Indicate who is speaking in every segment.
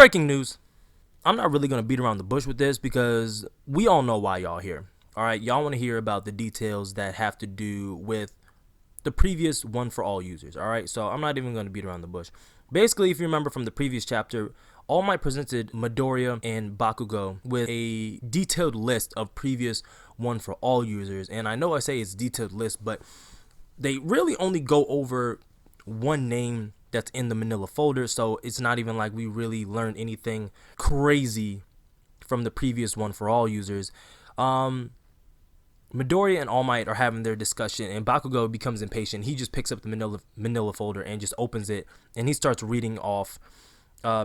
Speaker 1: Breaking news. I'm not really going to beat around the bush with this because we all know why y'all here. All right, y'all want to hear about the details that have to do with the previous One for All users. All right, so I'm not even going to beat around the bush. Basically, if you remember from the previous chapter, All Might presented Midoriya and Bakugo with a detailed list of previous One for All users. And I know I say it's detailed list, but they really only go over one name that's in the manila folder, so it's not even like we really learned anything crazy from the previous One for All users. Midoriya and All Might are having their discussion, and Bakugo becomes impatient. He just picks up the manila folder and just opens it, and he starts reading off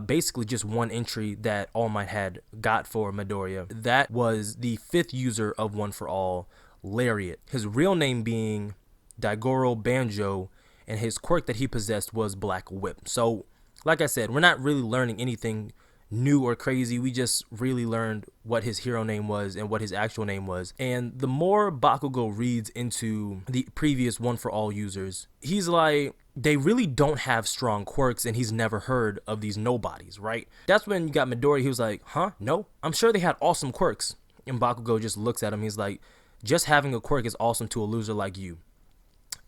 Speaker 1: basically just one entry that All Might had got for Midoriya. That was the 5th user of One for All, Lariat. His real name being Daigoro Banjo, and his quirk that he possessed was Black Whip. So, like I said, we're not really learning anything new or crazy. We just really learned what his hero name was and what his actual name was. And the more Bakugo reads into the previous One for All users, he's like, they really don't have strong quirks, and he's never heard of these nobodies, right? That's when you got Midoriya. He was like, huh? No? I'm sure they had awesome quirks. And Bakugo just looks at him. He's like, just having a quirk is awesome to a loser like you.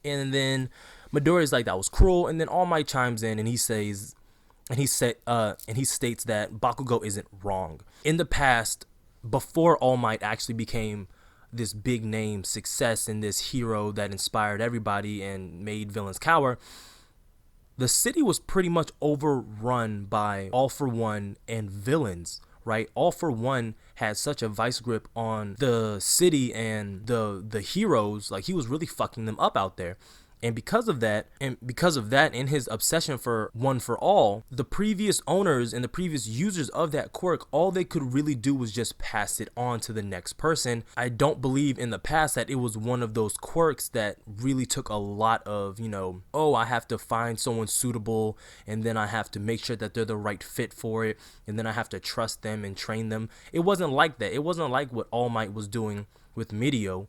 Speaker 1: And then Midoriya's like, that was cruel. And then All Might chimes in and he says, and he states that Bakugo isn't wrong. In the past, before All Might actually became this big name success and this hero that inspired everybody and made villains cower, the city was pretty much overrun by All for One and villains, right? All for One had such a vice grip on the city and the heroes, like he was really fucking them up out there. And because of that, and his obsession for One for All, the previous owners and the previous users of that quirk, all they could really do was just pass it on to the next person. I don't believe in the past that it was one of those quirks that really took a lot of, oh, I have to find someone suitable, and then I have to make sure that they're the right fit for it, and then I have to trust them and train them. It wasn't like that. It wasn't like what All Might was doing with Midoriya.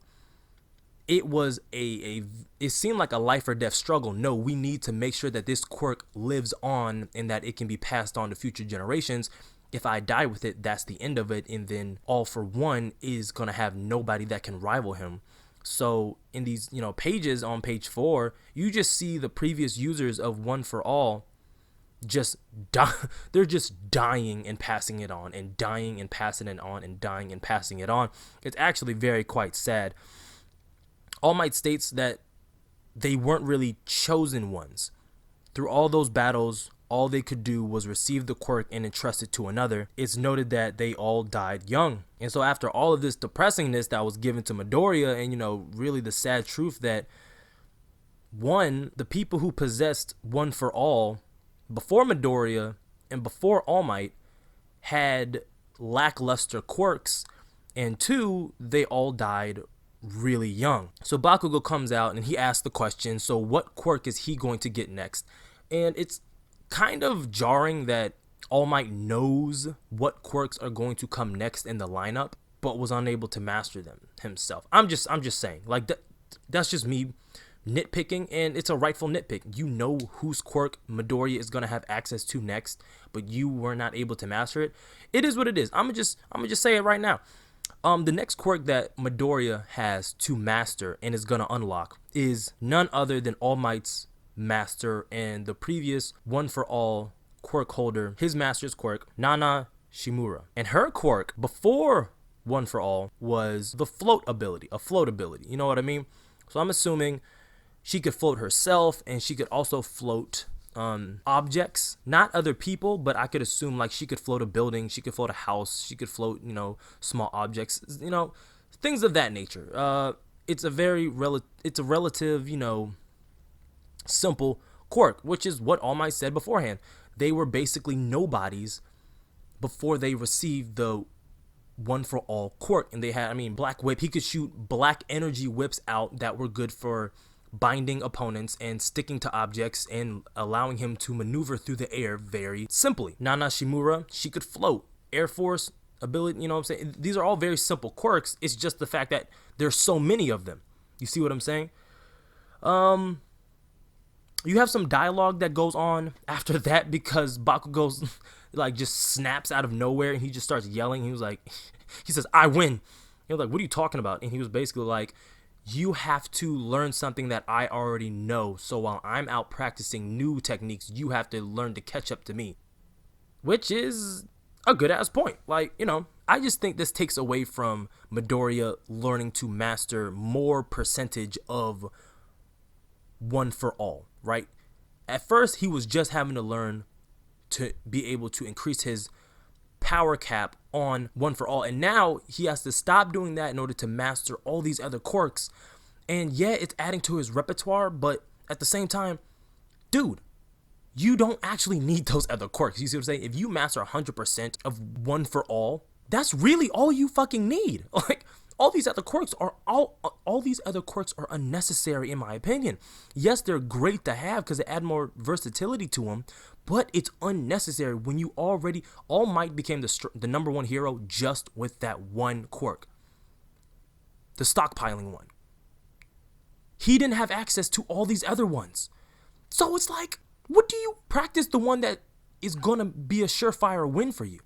Speaker 1: It was it seemed like a life or death struggle. No, we need to make sure that this quirk lives on and that it can be passed on to future generations. If I die with it, that's the end of it. And then All for One is going to have nobody that can rival him. So in these, pages on page 4, you just see the previous users of One for All just they're just dying and passing it on and dying and passing it on and dying and passing it on. It's actually very quite sad. All Might states that they weren't really chosen ones. Through all those battles, all they could do was receive the quirk and entrust it to another. It's noted that they all died young. And so after all of this depressingness that was given to Midoriya, and really the sad truth that the people who possessed One for All before Midoriya and before All Might had lackluster quirks, and 2, they all died really young. So Bakugo comes out and he asks the question, so what quirk is he going to get next? And it's kind of jarring that All Might knows what quirks are going to come next in the lineup, but was unable to master them himself. I'm just saying, like, that's just me nitpicking, and it's a rightful nitpick. You know whose quirk Midoriya is going to have access to next, but you were not able to master it. It is what it is. I'm gonna just say it right now. The next quirk that Midoriya has to master and is going to unlock is none other than All Might's master and the previous One for All quirk holder, his master's quirk, Nana Shimura. And her quirk before One for All was the float ability, a float ability. You know what I mean? So I'm assuming she could float herself, and she could also float objects, not other people, but I could assume like she could float a building, she could float a house, she could float, small objects, things of that nature. It's a relative, simple quirk, which is what All Might said beforehand. They were basically nobodies before they received the One for All quirk, and they had, Black Whip. He could shoot black energy whips out that were good for binding opponents and sticking to objects and allowing him to maneuver through the air very simply. Nana Shimura, she could float. Air Force ability, These are all very simple quirks. It's just the fact that there's so many of them. You see what I'm saying? You have some dialogue that goes on after that because Bakugo's like just snaps out of nowhere and he just starts yelling. He was like, he says, "I win." He was like, "What are you talking about?" And he was basically like, "You have to learn something that I already know. So while I'm out practicing new techniques, you have to learn to catch up to me." Which is a good ass point. Like, I just think this takes away from Midoriya learning to master more percentage of one for all, right? At first, he was just having to learn to be able to increase his power cap on one for all. And now he has to stop doing that in order to master all these other quirks. And yeah, it's adding to his repertoire, but at the same time, dude, you don't actually need those other quirks. You see what I'm saying? If you master 100% of one for all, that's really all you fucking need. Like, all these other quirks are unnecessary in my opinion. Yes, they're great to have because they add more versatility to them, but it's unnecessary when you already All Might became the number one hero just with that one quirk, the stockpiling one. He didn't have access to all these other ones, so it's like, what do you practice the one that is gonna be a surefire win for you?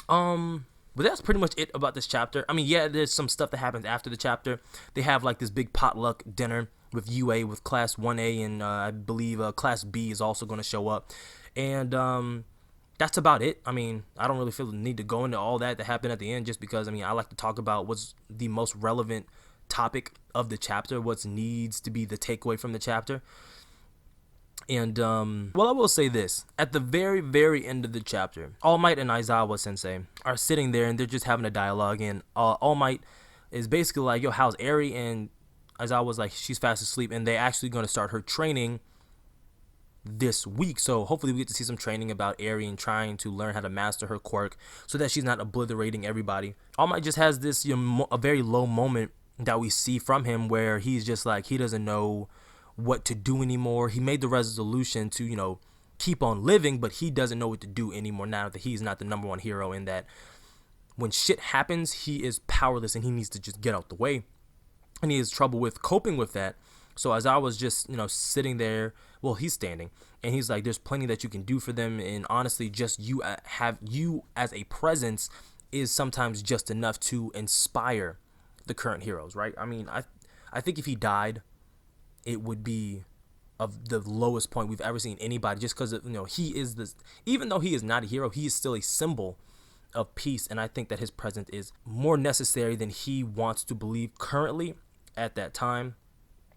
Speaker 1: But that's pretty much it about this chapter. I mean, yeah, there's some stuff that happens after the chapter. They have like this big potluck dinner with UA, with Class 1A, and I believe Class B is also going to show up. And that's about it. I mean, I don't really feel the need to go into all that happened at the end just because, I mean, I like to talk about what's the most relevant topic of the chapter, what needs to be the takeaway from the chapter. And, well, I will say this. At the very, very end of the chapter, All Might and Aizawa Sensei are sitting there and they're just having a dialogue. And All Might is basically like, "Yo, how's Eri?" And Aizawa's like, "She's fast asleep." And they're actually going to start her training this week. So hopefully we get to see some training about Eri and trying to learn how to master her quirk so that she's not obliterating everybody. All Might just has this, a very low moment that we see from him where he's just like, he doesn't know what to do anymore. He made the resolution to, keep on living, but he doesn't know what to do anymore now that he's not the number one hero, and that when shit happens, he is powerless and he needs to just get out the way. And he has trouble with coping with that. So as I was just, sitting there, well, he's standing, and he's like, there's plenty that you can do for them, and honestly, just you as a presence is sometimes just enough to inspire the current heroes, right? I mean, I think if he died, it would be of the lowest point we've ever seen anybody, just because he is this, even though he is not a hero, he is still a symbol of peace, and I think that his presence is more necessary than he wants to believe currently at that time.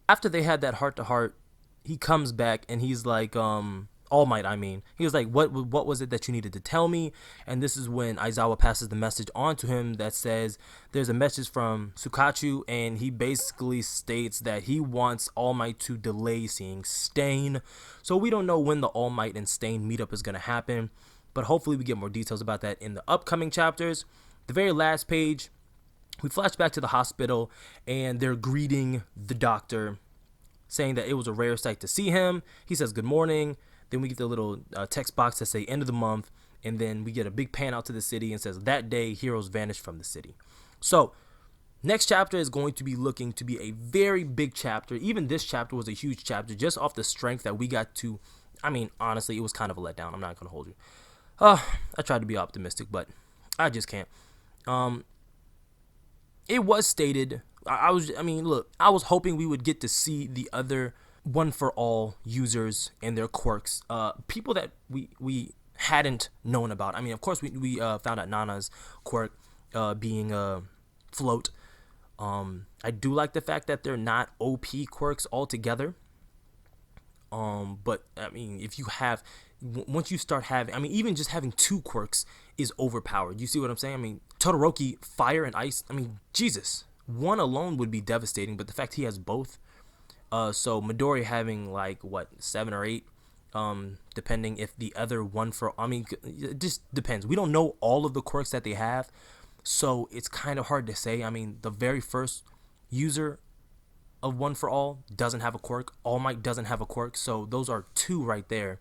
Speaker 1: After they had that heart to heart, he comes back and he's like, All Might, I mean, he was like, what was it that you needed to tell me? And this is when Aizawa passes the message on to him that says there's a message from Sukachu, and he basically states that he wants All Might to delay seeing Stain. So we don't know when the All Might and Stain meetup is going to happen, but hopefully we get more details about that in the upcoming chapters. The very last page, we flash back to the hospital, and they're greeting the doctor, saying that it was a rare sight to see him. He says good morning. Then we get the little text box that say end of the month, and then we get a big pan out to the city and says that day heroes vanished from the city. So next chapter is going to be looking to be a very big chapter. Even this chapter was a huge chapter just off the strength that we got to. I mean, honestly, it was kind of a letdown. I'm not going to hold you. I tried to be optimistic, but I just can't. It was stated, I was hoping we would get to see the other one for all users and their quirks, people that we hadn't known about. I mean, of course, we found out Nana's quirk being float. I do like the fact that they're not OP quirks altogether. But I mean, if you have, once you start having, I mean, even just having two quirks is overpowered. You see what I'm saying? I mean, Todoroki, fire and ice. I mean, Jesus, one alone would be devastating, but the fact he has both. So Midori having like 7 or 8, depending if the other one for, I mean, it just depends. We don't know all of the quirks that they have, so it's kind of hard to say. I mean, the very first user of one for all doesn't have a quirk. All Might doesn't have a quirk, so those are 2 right there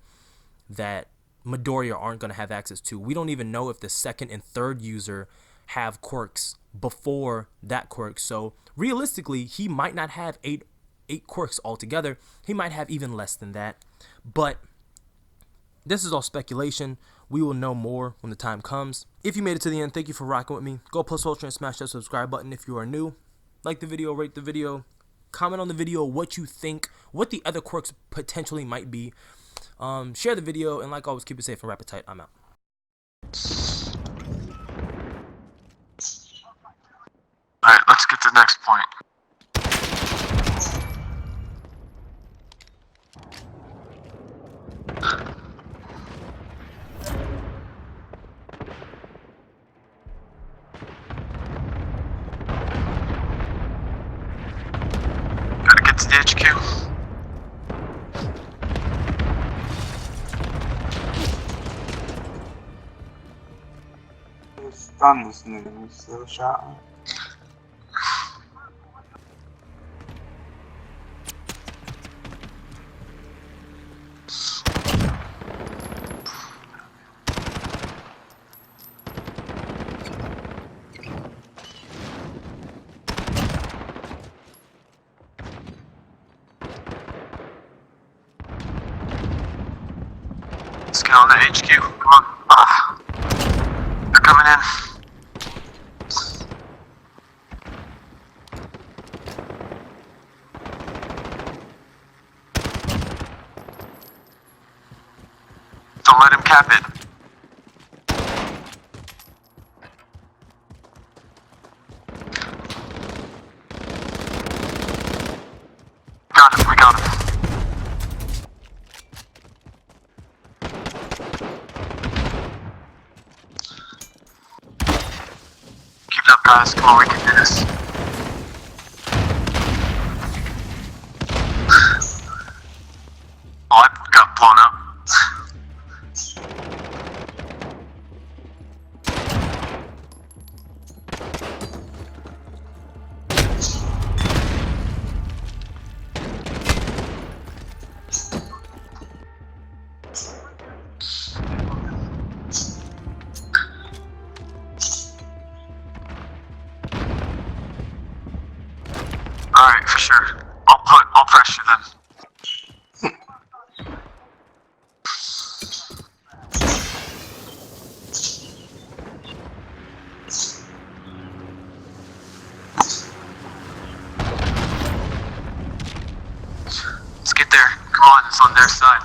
Speaker 1: that Midoriya aren't going to have access to. We don't even know if the second and third user have quirks before that quirk, so realistically he might not have 8 8 quirks altogether. He might have even less than that. But this is all speculation. We will know more when the time comes. If you made it to the end, thank you for rocking with me. Go plus ultra and smash that subscribe button if you are new. Like the video, rate the video, comment on the video what you think, what the other quirks potentially might be. Share the video, and like always, keep it safe and wrap it tight. I'm out.
Speaker 2: Alright, let's get to the next point. Gotta get to the HQ.
Speaker 3: Stun this nigga, we still shot him.
Speaker 2: Let's get on the HQ. Come on. They're coming in. Don't let him cap it. Got him, we got him. Keep it up, guys. Come on, we can do this. Oh, I got blown up. Alright, for sure. I'll pressure them. Let's get there. Come on, it's on their side.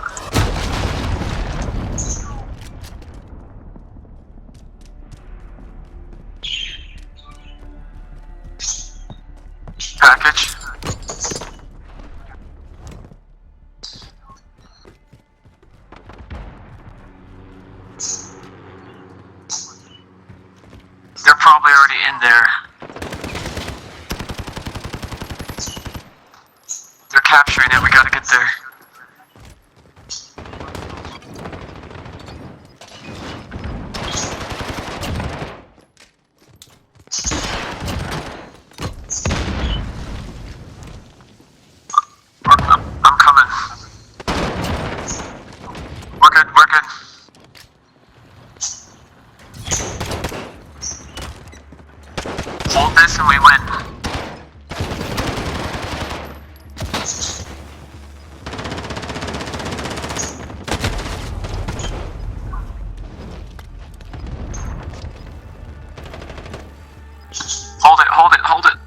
Speaker 2: Package. They're probably already in there. They're capturing it, we gotta get there. I'm coming. We're good, we're good. Hold this and we win. Hold it, hold it, hold it.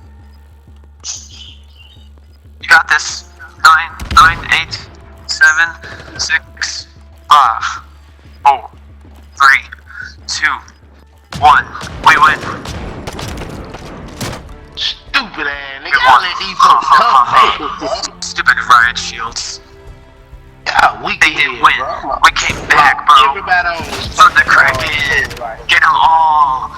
Speaker 2: You got this. 9, 8, 7, 6, 5, 4, 3, 2, 1. We win.
Speaker 4: Stupid ass nigga. Y'all let these folks come back.
Speaker 2: Stupid riot shields.
Speaker 4: Yeah, we
Speaker 2: They didn't win. We came back, bro.
Speaker 4: Everybody on
Speaker 2: From the crackhead. Get them all.